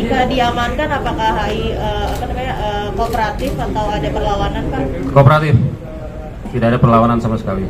ketika diamankan apakah HI kooperatif atau ada perlawanan, Pak? Kooperatif, tidak ada perlawanan sama sekali.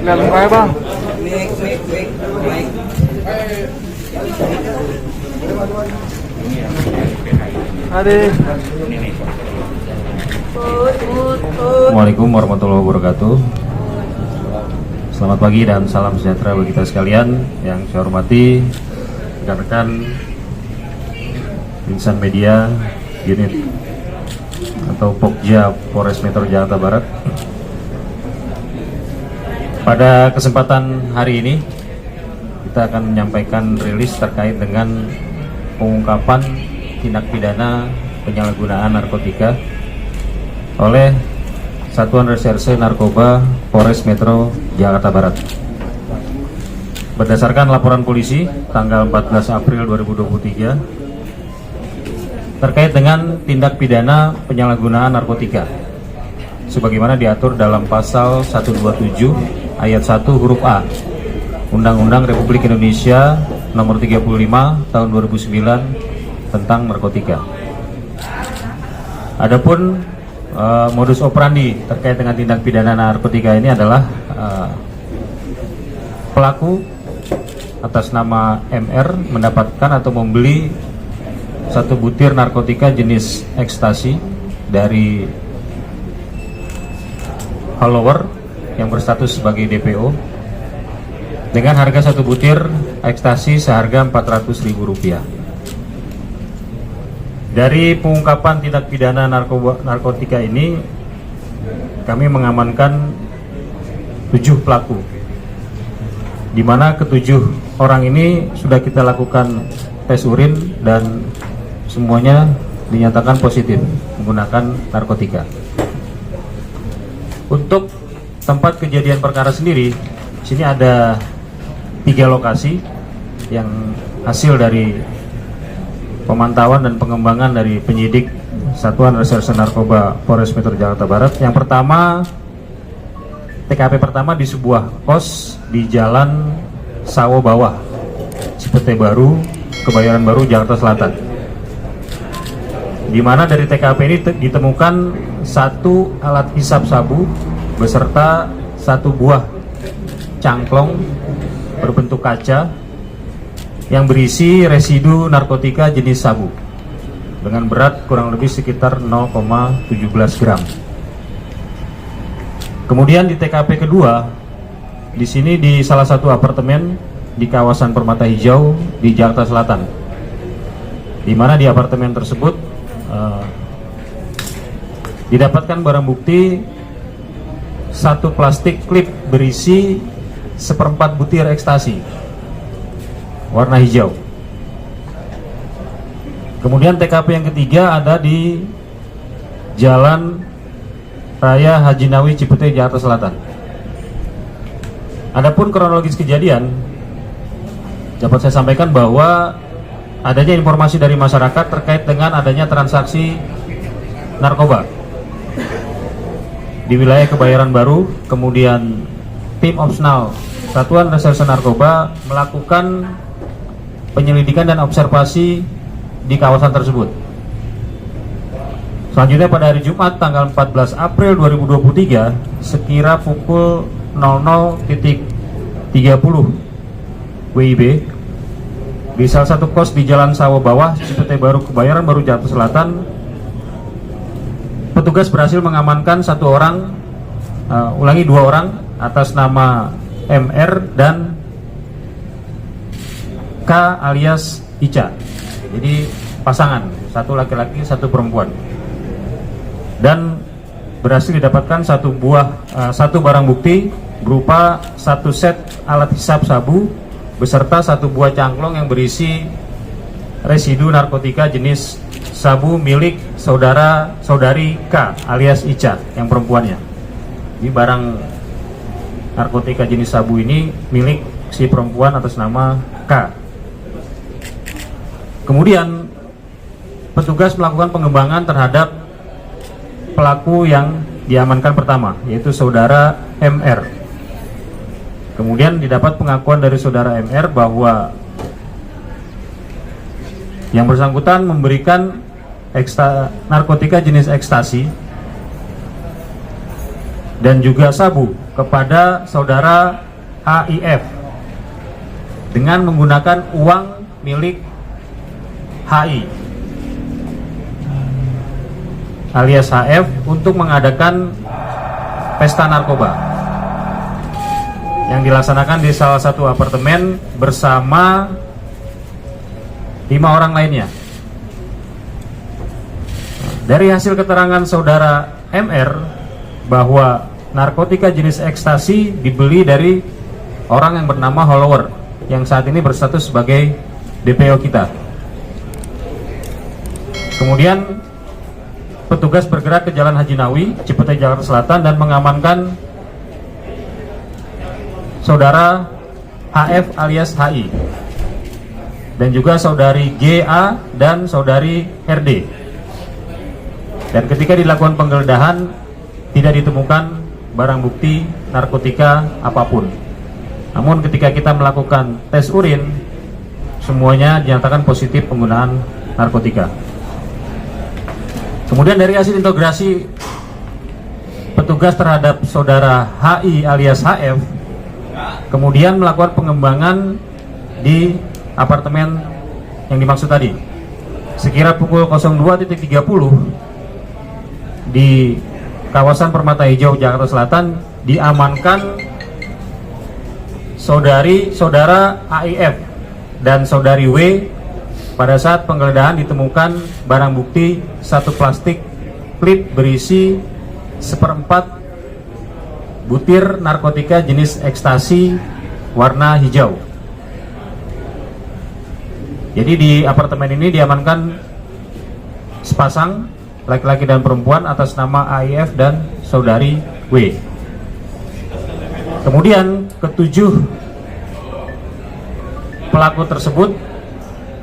Lalu kaya bang? Assalamualaikum warahmatullahi wabarakatuh. Selamat pagi dan salam sejahtera bagi kita sekalian. Yang saya hormati rekan-rekan insan media unit atau Pokja Polres Metro Jakarta Barat. Pada kesempatan hari ini kita akan menyampaikan rilis terkait dengan pengungkapan tindak pidana penyalahgunaan narkotika oleh Satuan Reserse Narkoba Polres Metro Jakarta Barat. Berdasarkan laporan polisi tanggal 14 April 2023 terkait dengan tindak pidana penyalahgunaan narkotika sebagaimana diatur dalam pasal 127 ayat 1 huruf A Undang-Undang Republik Indonesia Nomor 35 Tahun 2009 tentang narkotika. Adapun modus operandi terkait dengan tindak pidana narkotika ini adalah pelaku atas nama MR mendapatkan atau membeli satu butir narkotika jenis ekstasi dari follower yang berstatus sebagai DPO dengan harga satu butir ekstasi seharga Rp400.000. Dari pengungkapan tindak pidana narkotika ini kami mengamankan 7 pelaku, di mana ke-7 orang ini sudah kita lakukan tes urin dan semuanya dinyatakan positif menggunakan narkotika. Untuk tempat kejadian perkara sendiri, sini ada 3 lokasi yang hasil dari pemantauan dan pengembangan dari penyidik Satuan Reserse Narkoba Polres Metro Jakarta Barat. Yang pertama, TKP pertama di sebuah kos di Jalan Sawo Bawah, Cipete Baru, Kebayoran Baru, Jakarta Selatan. Di mana dari TKP ini ditemukan satu alat hisap sabu beserta satu buah cangklong berbentuk kaca yang berisi residu narkotika jenis sabu dengan berat kurang lebih sekitar 0,17 gram. Kemudian di TKP kedua, di sini di salah satu apartemen di kawasan Permata Hijau di Jakarta Selatan, di mana di apartemen tersebut didapatkan barang bukti satu plastik klip berisi 1/4 butir ekstasi warna hijau. Kemudian TKP yang ketiga ada di Jalan Raya Haji Nawi Cipete Jakarta Selatan. Adapun kronologis kejadian dapat saya sampaikan bahwa adanya informasi dari masyarakat terkait dengan adanya transaksi narkoba di wilayah Kebayoran Baru. Kemudian tim opsional Satuan Reserse Narkoba melakukan penyelidikan dan observasi di kawasan tersebut. Selanjutnya pada hari Jumat tanggal 14 April 2023 sekira pukul 00.30 WIB di salah satu kos di Jalan Sawo Bawah, Cipete Baru, Kebayoran Baru, Jakarta Selatan, petugas berhasil mengamankan dua orang atas nama MR dan K alias Ica. Jadi pasangan, satu laki-laki, satu perempuan. Dan berhasil didapatkan satu barang bukti berupa satu set alat hisap sabu beserta satu buah cangklong yang berisi residu narkotika jenis sabu milik saudari K alias Ica yang perempuannya. Di barang narkotika jenis sabu ini milik si perempuan atas nama K. Kemudian petugas melakukan pengembangan terhadap pelaku yang diamankan pertama, yaitu saudara MR. Kemudian didapat pengakuan dari saudara MR bahwa yang bersangkutan memberikan narkotika jenis ekstasi dan juga sabu kepada saudara HIF dengan menggunakan uang milik HI alias HF untuk mengadakan pesta narkoba yang dilaksanakan di salah satu apartemen bersama 5 orang lainnya. Dari hasil keterangan saudara MR bahwa narkotika jenis ekstasi dibeli dari orang yang bernama Hollower yang saat ini berstatus sebagai DPO kita. Kemudian petugas bergerak ke Jalan Haji Nawi, Cipete, Jakarta Selatan dan mengamankan saudara HF alias HI dan juga saudari GA dan saudari RD. Dan ketika dilakukan penggeledahan tidak ditemukan barang bukti narkotika apapun. Namun ketika kita melakukan tes urin, semuanya dinyatakan positif penggunaan narkotika. Kemudian dari hasil integrasi petugas terhadap saudara HI alias HF, kemudian melakukan pengembangan di apartemen yang dimaksud tadi. Sekira pukul 02.30 di kawasan Permata Hijau, Jakarta Selatan, diamankan saudara AIF dan saudari W. Pada saat penggeledahan ditemukan barang bukti satu plastik klip berisi 1/4 butir narkotika jenis ekstasi warna hijau. Jadi di apartemen ini diamankan sepasang laki-laki dan perempuan atas nama AIF dan saudari W. Kemudian ketujuh pelaku tersebut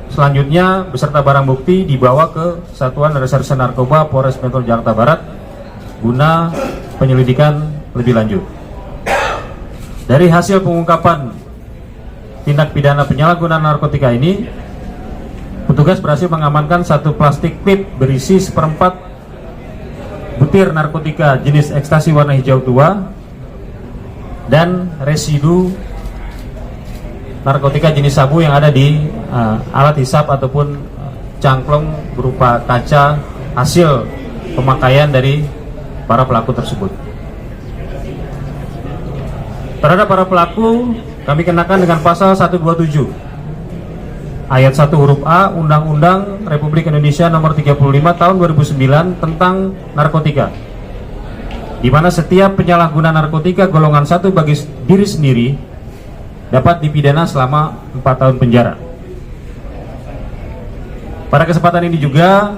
selanjutnya beserta barang bukti dibawa ke Satuan Reserse Narkoba Polres Metro Jakarta Barat guna penyelidikan lebih lanjut. Dari hasil pengungkapan tindak pidana penyalahgunaan narkotika ini, petugas berhasil mengamankan satu plastik klip berisi 1/4 butir narkotika jenis ekstasi warna hijau tua dan residu narkotika jenis sabu yang ada di alat hisap ataupun cangklong berupa kaca hasil pemakaian dari para pelaku tersebut. Terhadap para pelaku kami kenakan dengan pasal 127 ayat 1 huruf A Undang-Undang Republik Indonesia Nomor 35 Tahun 2009 tentang narkotika, di mana setiap penyalahguna narkotika golongan 1 bagi diri sendiri dapat dipidana selama 4 tahun penjara. Pada kesempatan ini juga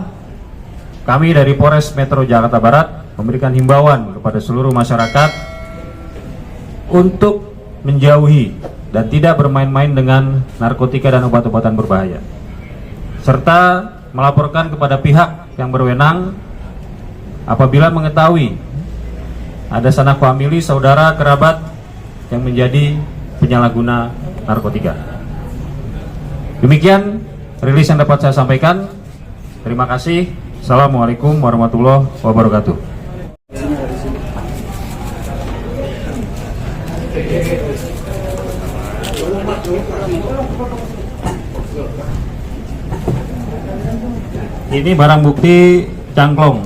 kami dari Polres Metro Jakarta Barat memberikan himbauan kepada seluruh masyarakat untuk menjauhi dan tidak bermain-main dengan narkotika dan obat-obatan berbahaya, serta melaporkan kepada pihak yang berwenang apabila mengetahui ada sanak famili, saudara, kerabat yang menjadi penyalahguna narkotika. Demikian rilis yang dapat saya sampaikan. Terima kasih. Assalamualaikum warahmatullahi wabarakatuh. Ini barang bukti cangklong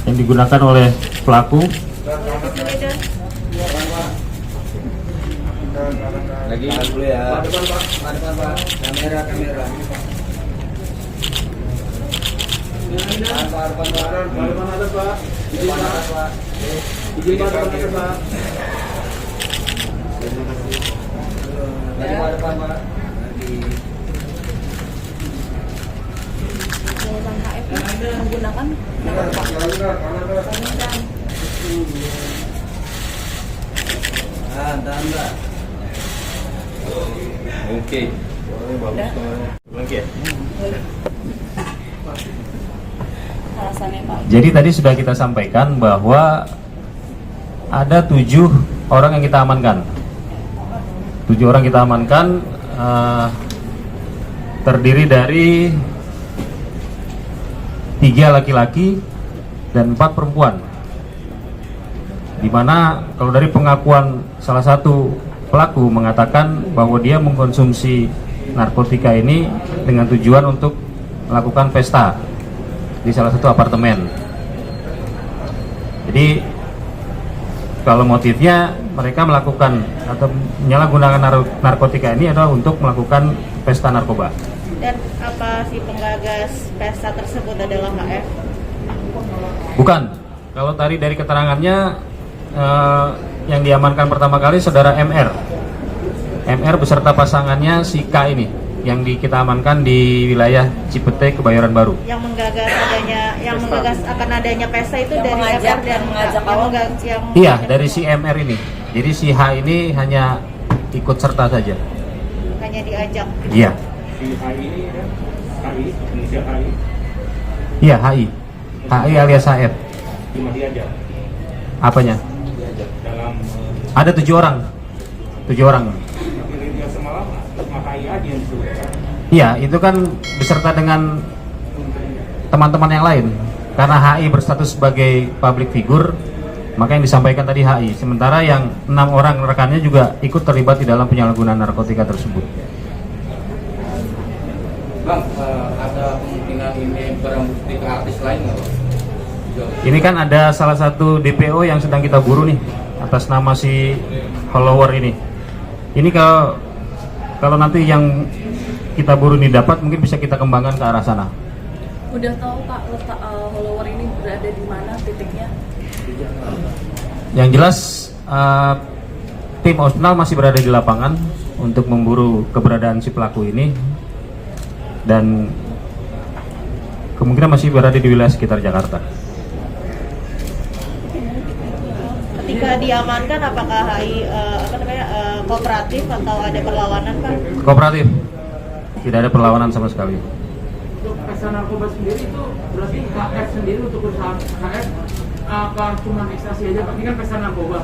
yang digunakan oleh pelaku. Lagi dulu ya. Kamera. Menggunakan Oke. alasannya Pak. Jadi tadi sudah kita sampaikan bahwa ada 7 orang yang kita amankan. 7 orang kita amankan, terdiri dari 3 laki-laki dan 4 perempuan. Dimana kalau dari pengakuan salah satu pelaku mengatakan bahwa dia mengkonsumsi narkotika ini dengan tujuan untuk melakukan pesta di salah satu apartemen. Jadi kalau motifnya mereka melakukan atau menyalahgunakan narkotika ini adalah untuk melakukan pesta narkoba. Dan apa si penggagas pesta tersebut adalah HF? Bukan. Kalau tadi dari keterangannya yang diamankan pertama kali saudara MR. MR beserta pasangannya si K ini yang kita amankan di wilayah Cipete, Kebayoran Baru. Yang menggagas akan adanya pesta itu dari MR dan yang Iya, dari si MR ini. Jadi si H ini hanya ikut serta saja. hanya diajak. Iya. Si HI ini kan HI, inisial HI, Iya, HI. HI alias HF. cuma diajak Apanya? dalam Ada 7 orang. 7 orang. tapi yang semalam cuma HI aja yang disuruh. Iya, itu kan beserta dengan teman-teman yang lain. Karena HI berstatus sebagai public figure, maka yang disampaikan tadi HI. Sementara yang 6 orang rekannya juga ikut terlibat di dalam penyalahgunaan narkotika tersebut. Bang, ada kemungkinan ini barang bukti ke artis lain nggak, Bang? Ini kan ada salah satu DPO yang sedang kita buru nih atas nama si follower ini. Ini kalau nanti yang kita buru ini dapat, mungkin bisa kita kembangkan ke arah sana. Udah tahu Kak letak follower ini berada di mana titiknya? Yang jelas tim Osnal masih berada di lapangan untuk memburu keberadaan si pelaku ini, dan kemungkinan masih berada di wilayah sekitar Jakarta. Ketika diamankan, apakah HI kooperatif atau ada perlawanan Pak? Kooperatif, tidak ada perlawanan sama sekali. Untuk pesta narkoba sendiri itu berarti HF sendiri untuk usaha HF apa cuma ekstasi aja Pak? Ini kan pesta narkoba.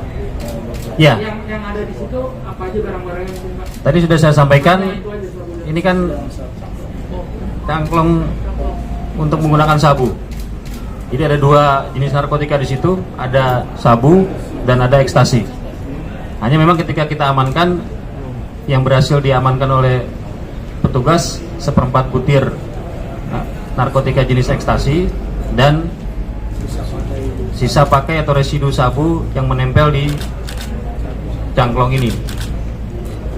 Ya, Yang ada di situ apa aja barang-barang yang Pak? tadi sudah saya sampaikan, Itu aja soalnya. ini kan cangklong untuk menggunakan sabu. Jadi ada 2 jenis narkotika di situ, ada sabu dan ada ekstasi. Hanya memang ketika kita amankan, yang berhasil diamankan oleh petugas 1/4 butir narkotika jenis ekstasi dan sisa pakai atau residu sabu yang menempel di cangklong ini.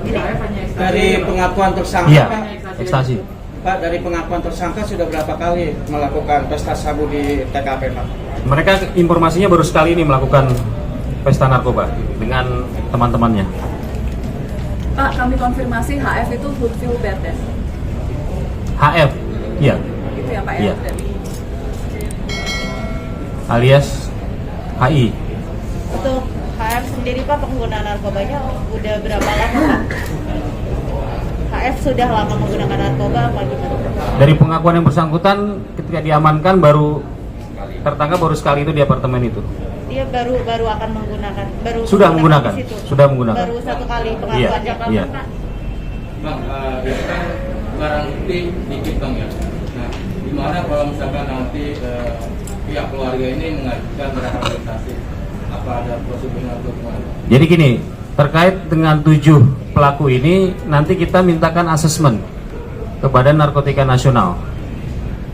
Jadi HF hanya ekstasi. Dari pengakuan tersangka, Iya, Pak, ekstasi. Pak, dari pengakuan tersangka sudah berapa kali melakukan pesta sabu di TKP, Pak? Mereka informasinya baru sekali ini melakukan pesta narkoba dengan teman-temannya. Pak, kami konfirmasi HF itu full bed ya? HF, iya, Itu ya Pak Iya. ya? Dari alias HI. Untuk HF sendiri Pak, pengguna narkobanya udah berapa lama Pak? HF sudah lama menggunakan narkoba apa gimana? Dari pengakuan yang bersangkutan, ketika diamankan tertangkap baru sekali itu di apartemen itu. Dia baru akan menggunakan, Sudah menggunakan, di situ. sudah menggunakan. Baru 1 kali Iya, pengakuannya Pak. iya. Bang, ini kan barang bukti dikit Bang ya. Nah, gimana kalau misalkan nanti pihak keluarga ini mengajukan rehabilitasi? Apa ada prosedur atau gimana? Jadi gini, terkait dengan 7 pelaku ini, nanti kita mintakan asesmen ke Badan Narkotika Nasional.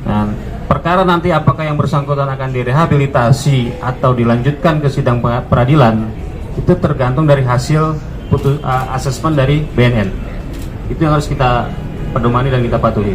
Nah, perkara nanti apakah yang bersangkutan akan direhabilitasi atau dilanjutkan ke sidang peradilan itu tergantung dari hasil asesmen dari BNN. Itu yang harus kita pedomani dan kita patuhi.